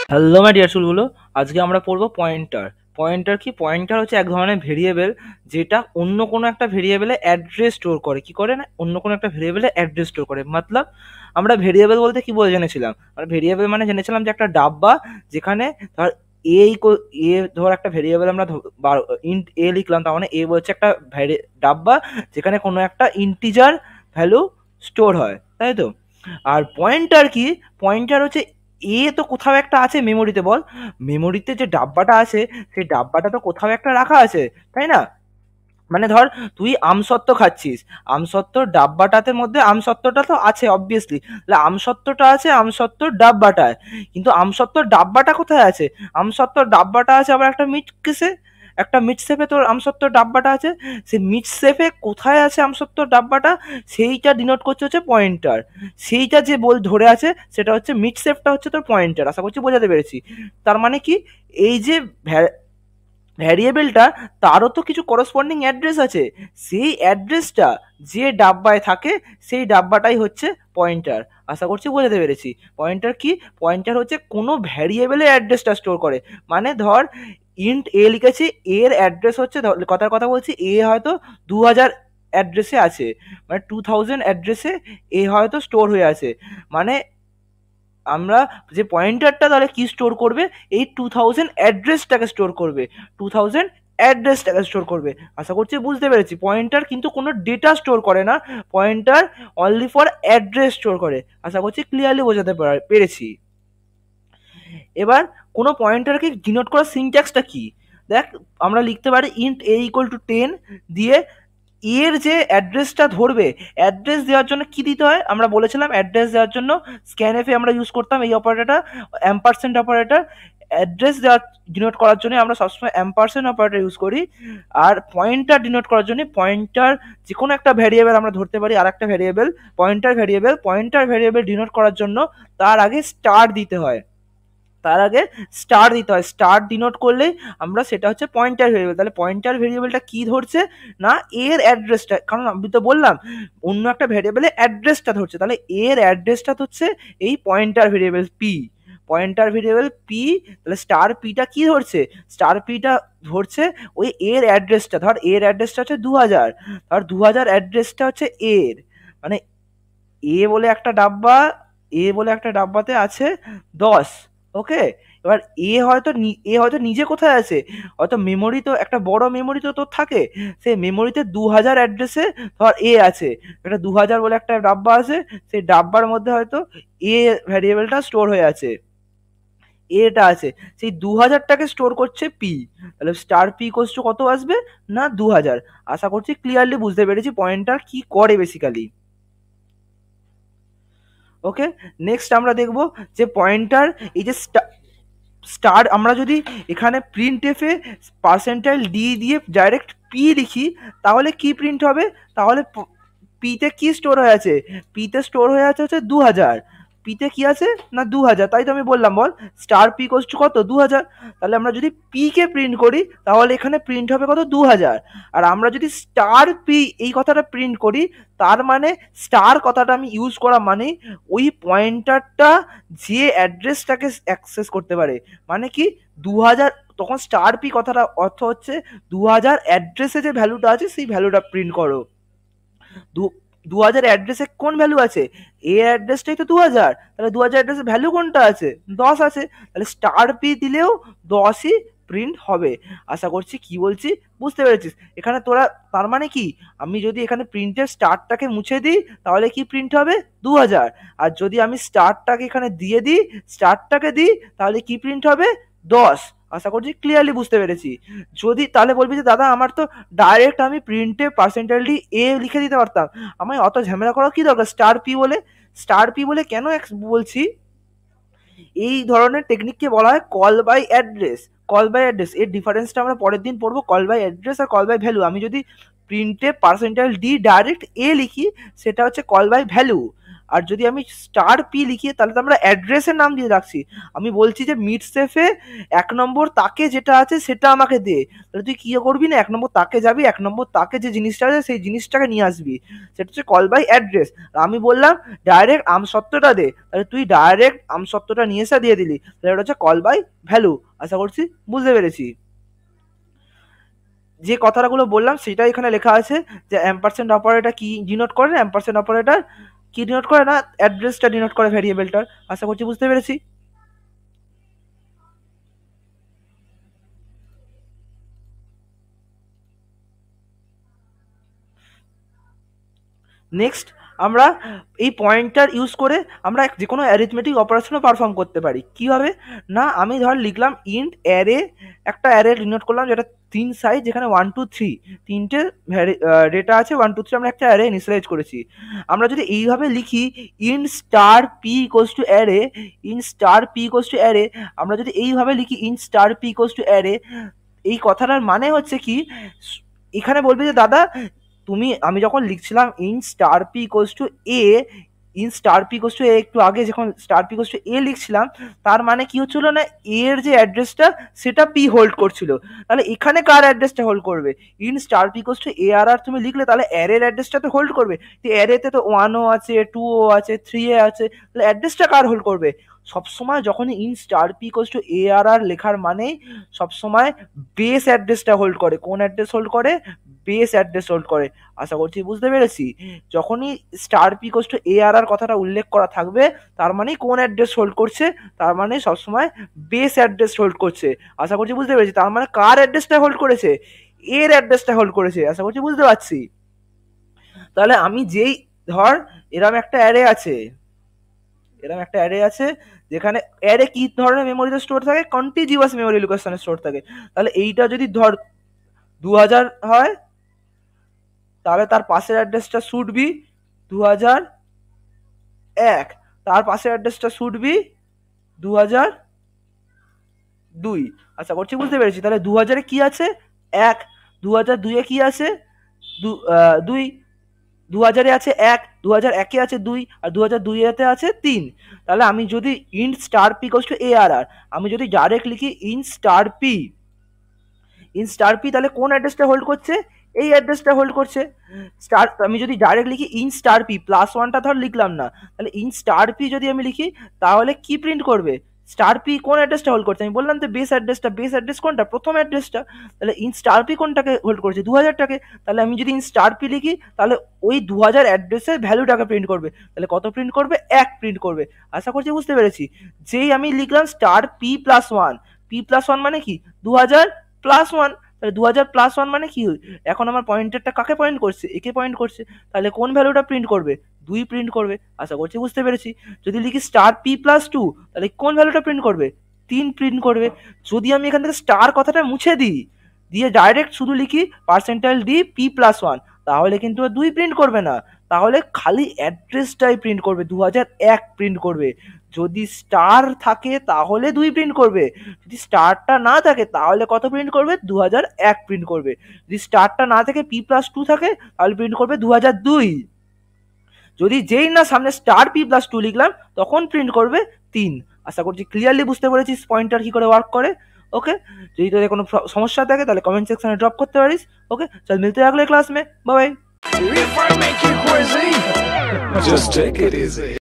Hello my dear চুলগুলো, আজকে আমরা পড়বো পয়েন্টার। পয়েন্টার কি? পয়েন্টার হচ্ছে এক ধরনের ভেরিয়েবল যেটা অন্য কোনো একটা ভেরিয়েবলে অ্যাড্রেস স্টোর করে। কি করে না? অন্য কোনো একটা ভেরিয়েবলে অ্যাড্রেস স্টোর করে। মতলব আমরা ভেরিয়েবল বলতে কি বলে জেনেছিলাম? আমরা ভেরিয়েবল মানে জেনেছিলাম যে একটা ডাব্বা, যেখানে ধর এ এ ধর একটা ভেরিয়েবল আমরা ইন্ট এ লিখলাম, তার মানে এ বলছে একটা ডাব্বা যেখানে কোনো একটা ইন্টিজার ভ্যালু স্টোর হয়, তাই তো? আর পয়েন্টার কি? পয়েন্টার হচ্ছে এ তো কোথাও একটা আছে মেমোরিতে, বল। মেমোরিতে যে ডাব্বাটা আছে, সেই ডাব্বাটা তো কোথাও একটা রাখা আছে, তাই না? মানে ধর তুই আমসত্ত্ব খাচ্ছিস, আমসত্ত্বর ডাব্বাটাতে মধ্যে আমসত্ত্বটা তো আছে অবভিয়াসলি, তাহলে আমসত্ত্বটা আছে আমসত্ত্বর ডাব্বাটায়। কিন্তু আমসত্ত্বর ডাব্বাটা কোথায় আছে? আমসত্ত্বর ডাব্বাটা আছে আবার একটা মিট কেসে, একটা মিট সেফে তোর আমসত্ত্বর ডাব্বাটা আছে। সেই মিট সেফে কোথায় আছে আমসত্ত্বর ডাব্বাটা, সেইটা ডিনোট করছে হচ্ছে পয়েন্টার। সেইটা যে বল ধরে আছে সেটা হচ্ছে মিট সেফটা হচ্ছে তোর পয়েন্টার। আশা করছি বোঝাতে পেরেছি। তার মানে কি, এই যে ভ্যারিয়েবলটা, তারও তো কিছু করসপন্ডিং অ্যাড্রেস আছে। সেই অ্যাড্রেসটা যে ডাব্বায় থাকে, সেই ডাব্বাটাই হচ্ছে পয়েন্টার। আশা করছি বোঝাতে পেরেছি। পয়েন্টার কি? পয়েন্টার হচ্ছে কোনো ভ্যারিয়েবলের অ্যাড্রেসটা স্টোর করে। মানে ধর ইন্ট এ লিখেছি, এর অ্যাড্রেস হচ্ছে, কথার কথা বলছি, এ হয়তো 2000 অ্যাড্রেসে আছে, মানে 2000 অ্যাড্রেসে এ হয়তো স্টোর হয়ে আছে। মানে আমরা যে পয়েন্টারটা তাহলে কি স্টোর করবে? এই 2000 অ্যাড্রেসটাকে স্টোর করবে, 2000 অ্যাড্রেসটাকে স্টোর করবে। আশা করছি বুঝতে পেরেছি। পয়েন্টার কিন্তু কোনো ডেটা স্টোর করে না, pointer only for address store করে। আশা করছি ক্লিয়ারলি বোঝাতে পেরেছি। এবার কোনো পয়েন্টারকে ডিনোট করার সিনট্যাক্সটা কি? দেখ, আমরা লিখতে পারি ইন্ট এ ইকুয়াল টু 10 দিয়ে এর যে অ্যাড্রেসটা ধরবে, অ্যাড্রেস দেওয়ার জন্য কি দিতে হয়? আমরা বলেছিলাম অ্যাড্রেস দেওয়ার জন্য স্ক্যানএফে আমরা ইউজ করতাম এই অপারেটর, অ্যাম্পারসেন্ট অপারেটর। অ্যাড্রেস দেওয়ার ডিনোট করার জন্য আমরা সবসময় অ্যাম্পারসেন্ট অপারেটর ইউজ করি। আর পয়েন্টার ডিনোট করার জন্য পয়েন্টার, যে কোনো একটা ভ্যারিয়েবল আমরা ধরতে পারি, আর একটা ভ্যারিয়েবল পয়েন্টার ভ্যারিয়েবল ডিনোট করার জন্য তার আগে স্টার দিতে হয়, তার আগে স্টার দিতে হয়। স্টার ডিনোট করলেই আমরা সেটা হচ্ছে পয়েন্টার ভেরিয়েবল। তাহলে পয়েন্টার ভেরিয়েবলটা কি ধরছে না, এর অ্যাড্রেসটা, কারণ আমি তো বললাম অন্য একটা ভেরিয়েবলের অ্যাড্রেসটা ধরছে, তাহলে এর অ্যাড্রেসটা হচ্ছে এই pointer variable P. Pointer variable P, তাহলে স্টার পিটা কি ধরছে? স্টার পিটা ধরছে ওই এর অ্যাড্রেসটা। ধর এর অ্যাড্রেসটা হচ্ছে 2000, ধর 2000 অ্যাড্রেসটা হচ্ছে এর, মানে এ বলে একটা ডাব্বা, এ বলে একটা ডাব্বাতে আছে 10। ওকে, এবার এ হয়তো নিজে কোথায় আছে? হয়তো মেমোরি, তো একটা বড় মেমোরি তো তোর থাকে, সেই মেমোরিতে 2000 অ্যাড্রেসে ধর এ আছে, একটা 2000 বলে একটা ডাব্বা আছে, সেই ডাব্বার মধ্যে হয়তো এ ভ্যারিয়েবলটা স্টোর হয়ে আছে, এটা আছে। সেই 2000টাকে স্টোর করছে পি, তাহলে স্টার পি কোস্ট কত আসবে না 2000। আশা করছি ক্লিয়ারলি বুঝতে পেরেছি পয়েন্টটা কি করে বেসিক্যালি। ওকে, নেক্সট আমরা দেখব যে পয়েন্টার, এই যে স্টার, আমরা যদি এখানে প্রিন্ট এফে পার্সেন্টাইল ডি দিয়ে ডাইরেক্ট পি লিখি, তাহলে কি প্রিন্ট হবে? তাহলে পিতে কি স্টোর হয়ে আছে? পিতে স্টোর হয়ে আছে হচ্ছে 2000। পিতে কি আছে না 2000, তাই তো আমি বললাম, বল স্টার পি কোস্ট কত 2000। তাহলে আমরা যদি পি কে প্রিন্ট করি, তাহলে এখানে প্রিন্ট হবে কত 2000। আর আমরা যদি স্টার পি এই কথাটা প্রিন্ট করি, তার মানে স্টার কথাটা আমি ইউজ করা মানে ওই পয়েন্টারটা যে অ্যাড্রেসটাকে অ্যাক্সেস করতে পারে। মানে কি 2000, তখন স্টার পি কথাটা অর্থ হচ্ছে 2000 অ্যাড্রেসে যে ভ্যালুটা আছে সেই ভ্যালুটা প্রিন্ট করো। 2000 অ্যাড্রেসে কোন ভ্যালু আছে? এ অ্যাড্রেসটাই তো 2000, তাহলে 2000 অ্যাড্রেসে ভ্যালু কোনটা আছে? 10 আছে, তাহলে স্টার পি দিলেও 10ই প্রিন্ট হবে। আশা করছি কি বলছি বুঝতে পেরেছিস। এখানে তোরা, তার মানে কি, আমি যদি এখানে প্রিন্টের স্টারটাকে মুছে দিই, তাহলে কি প্রিন্ট হবে 2000। আর যদি আমি স্টারটাকে এখানে দিয়ে দিই, স্টারটাকে দিই, তাহলে কি প্রিন্ট হবে 10। আশা করছি ক্লিয়ারলি বুঝতে পেরেছি। যদি তাহলে বলবি যে দাদা আমার তো ডাইরেক্ট আমি প্রিন্টে পার্সেন্টাইলটি এ লিখে দিতে পারতাম, আমায় অত ঝামেলা করার কি দরকার? স্টার পি বলে, স্টার পি বলে কেন বলছি, এই ধরনের টেকনিককে বলা হয় call by address. Call by address এর ডিফারেন্সটা আমরা পরের দিন পড়বো, কল বাই অ্যাড্রেস আর কল বাই ভ্যালু। আমি যদি প্রিন্টে পার্সেন্টাইল ডি ডাইরেক্ট এ লিখি, সেটা হচ্ছে কল বাই ভ্যালু। আর যদি আমি স্টার পি লিখি তাহলে তো আমরা অ্যাড্রেসের নাম দিয়ে রাখছি। আমি বলছি যে মিডসেফে 1 নম্বর তাকে যেটা আছে সেটা আমাকে দে। তাহলে তুই কি করবি না, 1 নম্বর তাকে যাবি, 1 নম্বর তাকে যে জিনিসটা আছে সেই জিনিসটাকে নিয়ে আসবি, সেটা হচ্ছে কল বাই অ্যাড্রেস। আমি বললাম ডাইরেক্ট আমসত্ত্বটা দে, তাহলে তুই ডাইরেক্ট আমসত্ত্বটা নিয়ে এসে দিয়ে দিলি, তাহলে এটা হচ্ছে কল বাই ভ্যালু। আশা করছি বুঝতে পেরেছি। যে কথাগুলো বললাম সেটা এখানে লেখা আছে যে অ্যাম্পারসেন্ট অপারেটর কি ডিনোট করে, অ্যাম্পারসেন্ট অপারেটর কি ডিনোট করে না অ্যাড্রেসটা ডিনোট করে ভ্যারিয়েবলটার। আশা করছি বুঝতে পেরেছি। নেক্সট আমরা এই পয়েন্টার ইউজ করে আমরা যে কোনো অ্যারিথমেটিক অপারেশনও পারফর্ম করতে পারি। কীভাবে না, আমি ধর লিখলাম ইন্ট অ্যারে, একটা অ্যারে ডিনোট করলাম যেটা 3 সাইজ, যেখানে 1 2 3 তিনটে ডেটা আছে, 1 2 3 আমরা একটা অ্যারে ইনিশিয়ালাইজ করেছি। আমরা যদি এইভাবে লিখি int star P equals two array, int star P equals two array, আমরা যদি এইভাবে লিখি int star P equals two array, এই কথাটার মানে হচ্ছে কি, এখানে বলবে যে দাদা তুমি, আমি যখন লিখছিলাম in star P equals to A, in star P equals to A, একটু আগে যখন star P equals to A লিখছিলাম, তার মানে কি হচ্ছিল না, এর যে অ্যাড্রেসটা সেটা পি হোল্ড করছিল, তাহলে এখানে কার অ্যাড্রেসটা হোল্ড করবে, int star P equals to A R R তুমি লিখলে তাহলে অ্যারের অ্যাড্রেসটা তো হোল্ড করবে। তো অ্যারেতে তো 1ও আছে, 2ও আছে, 3 আছে, তাহলে অ্যাড্রেসটা কার হোল্ড করবে, সবসময় যখন int star P equals to A R R লেখার মানেই সবসময় বেস অ্যাড্রেসটা হোল্ড করে। কোন অ্যাড্রেস হোল্ড করে, বেস অ্যাড্রেস হোল্ড করে। আশা করছি বুঝতে পেরেছি। যখনই star P equals to A R R কথাটা উল্লেখ করা থাকবে তার মানে কোন অ্যাড্রেস হোল্ড করছে, তার মানে সবসময় বেস অ্যাড্রেস হোল্ড করছে। আশা করছি বুঝতে পেরেছি। তার মানে কার অ্যাড্রেসটা হোল্ড করেছে, এর অ্যাড্রেসটা হোল্ড করেছে। আশা করছি বুঝতে পারছি। তাহলে আমি যেই ধর এরম একটা অ্যারে আছে, এরকম একটা অ্যারে আছে যেখানে অ্যারে কি ধরনের মেমোরিতে স্টোর থাকে, কন্টিজিউয়াস মেমোরি লোকেশনে স্টোর থাকে। তাহলে এইটা যদি ধর 2000 হয় তাহলে তার পাশের অ্যাড্রেসটা শুড বি 2001, তার পাশের অ্যাড্রেসটা শুড বি 2002। আচ্ছা করছি বুঝতে পেরেছি। তাহলে 2000-এ কি আছে 1, 2002-এ কি আছে 2, 2000-এ আছে 1, 2001-এ আছে 2, আর 2002-এতে আছে 3। তাহলে আমি যদি int star p equals to A R R, আমি যদি ডাইরেক্ট লিখি int star p, int star p, তাহলে কোন অ্যাড্রেসটা হোল্ড করছে, এই অ্যাড্রেসটা হোল্ড করছে। স্টার, আমি যদি ডাইরেক্ট লিখি ইন স্টার পি প্লাস 1টা ধর লিখলাম না, তাহলে ইন স্টার পি যদি আমি লিখি তাহলে কি প্রিন্ট করবে, স্টার পি কোন অ্যাড্রেসটা হোল্ড করছে, আমি বললাম তো বেস অ্যাড্রেসটা, বেস অ্যাড্রেস কোনটা, প্রথম অ্যাড্রেসটা। তাহলে ইন স্টার পি কোনটাকে হোল্ড করছে, 2000টাকে। তাহলে আমি যদি ইন স্টার পি লিখি তাহলে ওই 2000 অ্যাড্রেসের ভ্যালুটাকে প্রিন্ট করবে। তাহলে কত প্রিন্ট করবে, 1 প্রিন্ট করবে। আশা করছি বুঝতে পেরেছি। যেই আমি লিখলাম star P plus 1, P plus 1 মানে কি 2000 প্লাস 1, তাহলে 2000 প্লাস 1 মানে কি, এখন আমার পয়েন্টারটা কাকে পয়েন্ট করছে, একে পয়েন্ট করছে। তাহলে কোন ভ্যালুটা প্রিন্ট করবে, 2 প্রিন্ট করবে। আশা করছি বুঝতে পেরেছি। যদি লিখি স্টার পি প্লাস 2 তাহলে কোন ভ্যালুটা প্রিন্ট করবে, 3 প্রিন্ট করবে। যদি আমি এখান থেকে স্টার কথাটা মুছে দিই, দিয়ে ডাইরেক্ট শুধু লিখি পার্সেন্টাইল ডি পি প্লাস 1, তাহলে কিন্তু 2 প্রিন্ট করবে না, তাহলে খালি অ্যাড্রেসটাই প্রিন্ট করবে, 2001 প্রিন্ট করবে। যদি স্টার থাকে তাহলে 2 প্রিন্ট করবে, যদি স্টারটা না থাকে তাহলে কত প্রিন্ট করবে, 2001 প্রিন্ট করবে। যদি স্টারটা না থাকে পি প্লাস 2 থাকে তাহলে প্রিন্ট করবে 2002। যদি যেই না সামনে স্টার পি প্লাস 2 লিখলাম তখন প্রিন্ট করবে 3। আশা করছি ক্লিয়ারলি বুঝতে পেরেছিস পয়েন্টার কি করে ওয়ার্ক করে। ওকে, যদি তোদের কোনো সমস্যা থাকে তাহলে কমেন্ট সেকশনে ড্রপ করতে পারিস। ওকে, চল মিলতে हैं अगले क्लास में, बाय बाय।